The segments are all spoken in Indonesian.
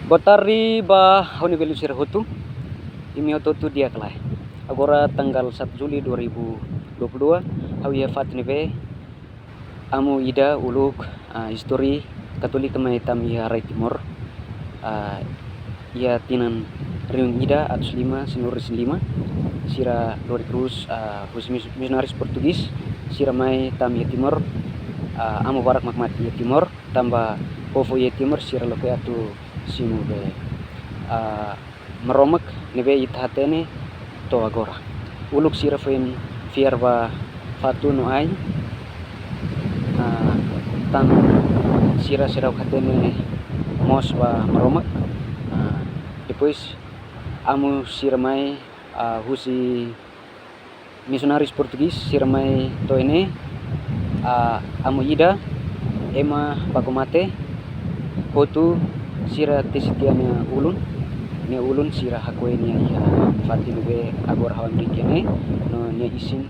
Botari ba honi belu sir hutu imi ototu dia kelai. Agora tanggal 1 Juli 2022 hawiya fatnive amu ida uluk histori Katolik mai tam ia Rai Timor ia tinan riung ida atus 5 sinuris 5 sira lori terus misionaris Portugis sira mai tam ia Timor amu barak makmati ia Timor tambah povo ia Timor sira loke atu simu be meromek nebe itahatene to agora uluk sira fen fiar ba fatu no ai tan sira katene mos ba meromek depois amu sira mai husi misionaris Portugis sira mai to ini amu ida ema bagomate hotu sira tesitiana ulun ne ulun sira hakoenia ia fatinube agora hawan rikene no ne isin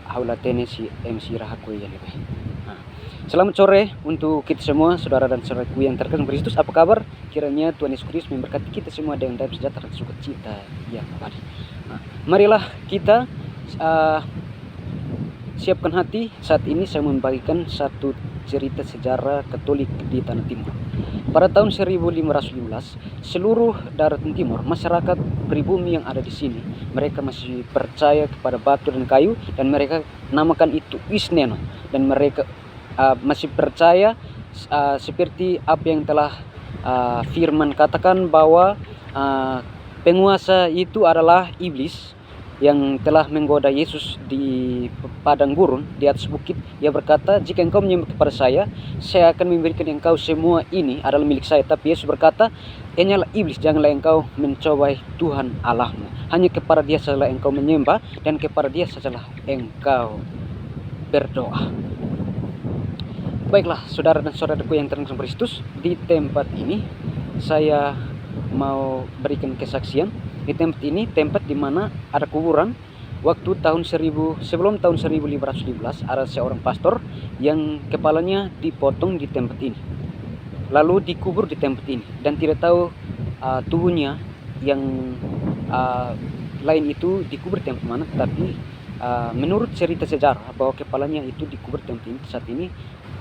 haulatene si sira hakoia lebe. Selamat sore untuk kita semua, saudara dan saudaraku yang terkasih Kristus. Apa kabar? Kiranya Tuhan Yesus Kristus memberkati kita semua dengan damai sejahtera dan sukacita yang abadi. Marilah kita siapkan hati. Saat ini saya membagikan satu cerita sejarah Katolik di Tanah Timur. Pada tahun 1515, seluruh daratan Timur, masyarakat pribumi yang ada di sini, mereka masih percaya kepada batu dan kayu, dan mereka namakan itu Isneno, dan mereka masih percaya seperti apa yang telah firman katakan bahwa penguasa itu adalah iblis yang telah menggoda Yesus di padang gurun di atas bukit. Ia berkata, jika engkau menyembah kepada saya akan memberikan engkau semua ini adalah milik saya. Tapi Yesus berkata, hanyalah iblis, janganlah engkau mencobai Tuhan Allahmu. Hanya kepada dia sajalah engkau menyembah, dan kepada dia sajalah engkau berdoa. Baiklah, saudara dan saudaraku yang terkasih Kristus, di tempat ini saya mau berikan kesaksian. Di tempat ini, tempat di mana ada kuburan. Waktu sebelum tahun 1515 ada seorang pastor yang kepalanya dipotong di tempat ini, lalu dikubur di tempat ini, dan tidak tahu tubuhnya yang lain itu dikubur di tempat mana. Tapi menurut cerita sejarah bahwa kepalanya itu dikubur di tempat ini. Saat ini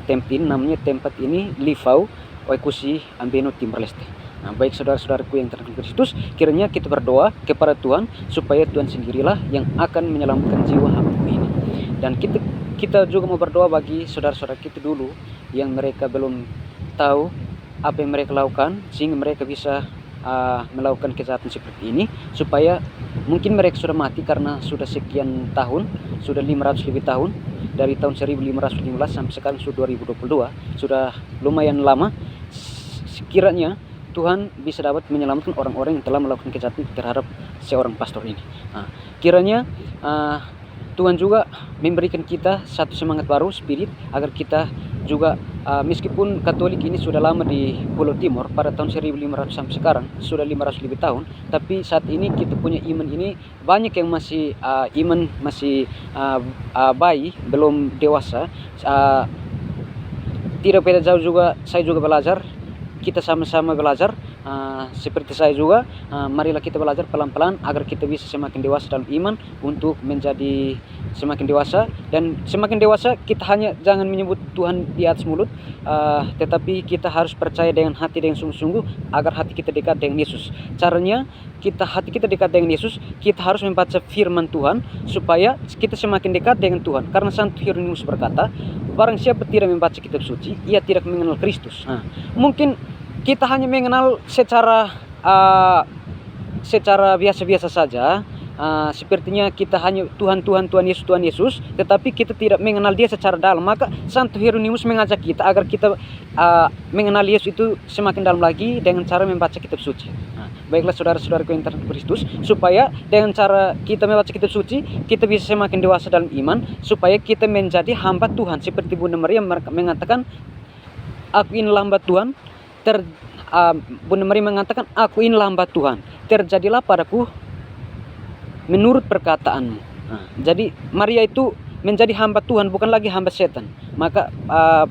tempat ini namanya tempat ini Livau Oikusi Ambeno Timor Leste. Baik saudara-saudaraku yang terkasih Kristus, kiranya kita berdoa kepada Tuhan supaya Tuhan sendirilah yang akan menyelamatkan jiwa hamba ini. Dan kita juga mau berdoa bagi saudara-saudara kita dulu yang mereka belum tahu apa yang mereka lakukan, sehingga mereka bisa melakukan kejahatan seperti ini, supaya mungkin mereka sudah mati karena sudah sekian tahun, sudah 500 lebih tahun, dari tahun 1515 sampai sekarang sudah 2022, sudah lumayan lama. Sekiranya Tuhan bisa dapat menyelamatkan orang-orang yang telah melakukan kejahatan terhadap seorang pastor ini. Kiranya Tuhan juga memberikan kita satu semangat baru, spirit, agar kita juga meskipun Katolik ini sudah lama di Pulau Timor, pada tahun 1500 sampai sekarang sudah 500 lebih tahun, tapi saat ini kita punya iman ini banyak yang masih iman masih bayi, belum dewasa. Tidak beda jauh juga, saya juga belajar. Kita sama-sama belajar, seperti saya juga. Marilah kita belajar pelan-pelan agar kita bisa semakin dewasa dalam iman, untuk menjadi semakin dewasa. Dan semakin dewasa kita jangan menyebut Tuhan di atas mulut, tetapi kita harus percaya dengan hati, dengan sungguh-sungguh, agar hati kita dekat dengan Yesus. Caranya hati kita dekat dengan Yesus, kita harus membaca firman Tuhan supaya kita semakin dekat dengan Tuhan. Karena Santo Hieronymus berkata, barang siapa tidak membaca kitab suci, ia tidak mengenal Kristus. Mungkin kita hanya mengenal secara biasa-biasa saja. Sepertinya kita hanya Tuhan Yesus, tetapi kita tidak mengenal dia secara dalam. Maka Santo Hieronymus mengajak kita agar kita mengenal Yesus itu semakin dalam lagi dengan cara membaca kitab suci. Baiklah saudara-saudaraku yang terkasih Kristus, supaya dengan cara kita membaca kitab suci, kita bisa semakin dewasa dalam iman, supaya kita menjadi hamba Tuhan. Seperti Bunda Maria mengatakan, aku ini hamba Tuhan. Bunda Maria mengatakan, aku ini hamba Tuhan, terjadilah padaku menurut perkataanmu. Jadi Maria itu menjadi hamba Tuhan, bukan lagi hamba setan. Maka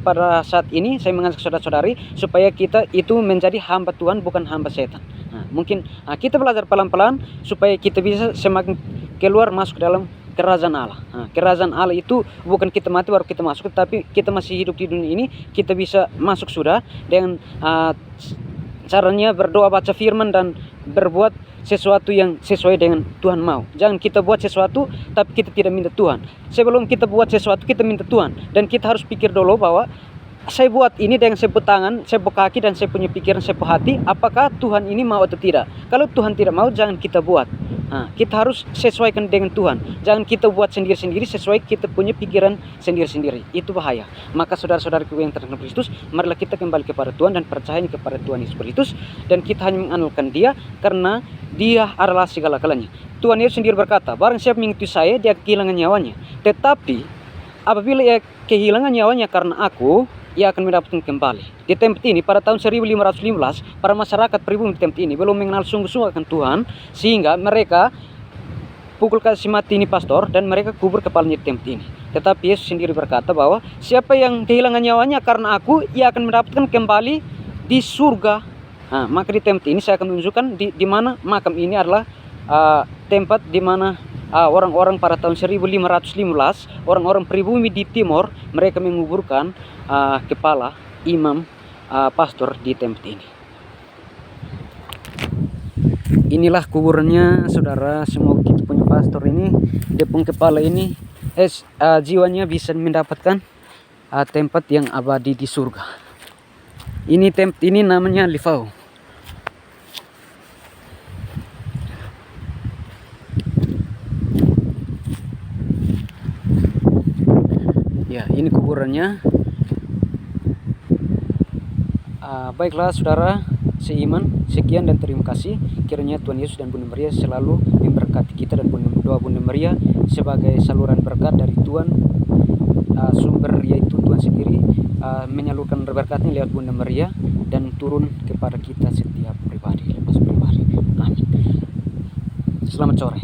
pada saat ini saya mengajak saudara-saudari supaya kita itu menjadi hamba Tuhan, bukan hamba setan. Mungkin kita belajar pelan-pelan supaya kita bisa semakin keluar masuk dalam kerajaan Allah. Kerajaan Allah itu bukan kita mati baru kita masuk, tapi kita masih hidup di dunia ini, kita bisa masuk sudah dengan caranya berdoa, baca firman, dan berbuat sesuatu yang sesuai dengan Tuhan mau. Jangan kita buat sesuatu tapi kita tidak minta Tuhan. Sebelum kita buat sesuatu kita minta Tuhan, dan kita harus pikir dulu bahwa saya buat ini dengan saya tangan, saya kaki, dan saya punya pikiran, saya hati, apakah Tuhan ini mau atau tidak. Kalau Tuhan tidak mau, jangan kita buat. Kita harus sesuaikan dengan Tuhan. Jangan kita buat sendiri-sendiri sesuai kita punya pikiran sendiri-sendiri. Itu bahaya. Maka saudara-saudaraku yang terkasih Kristus, marilah kita kembali kepada Tuhan dan percaya kepada Tuhan Yesus Kristus, dan kita hanya mengandalkan Dia karena Dia adalah segala-galanya. Tuhan Yesus sendiri berkata, barang siapa mengikuti saya, dia kehilangan nyawanya. Tetapi apabila ia kehilangan nyawanya karena aku, ia akan mendapatkan kembali. Di tempat ini pada tahun 1515, para masyarakat pribumi di tempat ini belum mengenal sungguh-sungguh akan Tuhan, sehingga mereka pukul kasih mati ini pastor, dan mereka kubur kepalanya di tempat ini. Tetapi Yesus sendiri berkata bahwa siapa yang kehilangan nyawanya karena aku, ia akan mendapatkan kembali di surga. Maka di tempat ini saya akan menunjukkan di mana makam ini adalah tempat di mana orang-orang pada tahun 1515, orang-orang pribumi di timur, mereka menguburkan kepala imam pastor di tempat ini. Inilah kuburannya, saudara. Semoga kita punya pastor ini, dia punya kepala ini, jiwanya bisa mendapatkan tempat yang abadi di surga. Ini tempat ini namanya Livau. Ya, ini kuburannya. Baiklah saudara seiman, sekian dan terima kasih. Kiranya Tuhan Yesus dan Bunda Maria selalu memberkati kita, dan doa Bunda Maria sebagai saluran berkat dari Tuhan, sumber yaitu Tuhan sendiri, menyalurkan berkatnya lewat Bunda Maria dan turun kepada kita setiap pribadi, lepas pribadi. Amin. Selamat sore.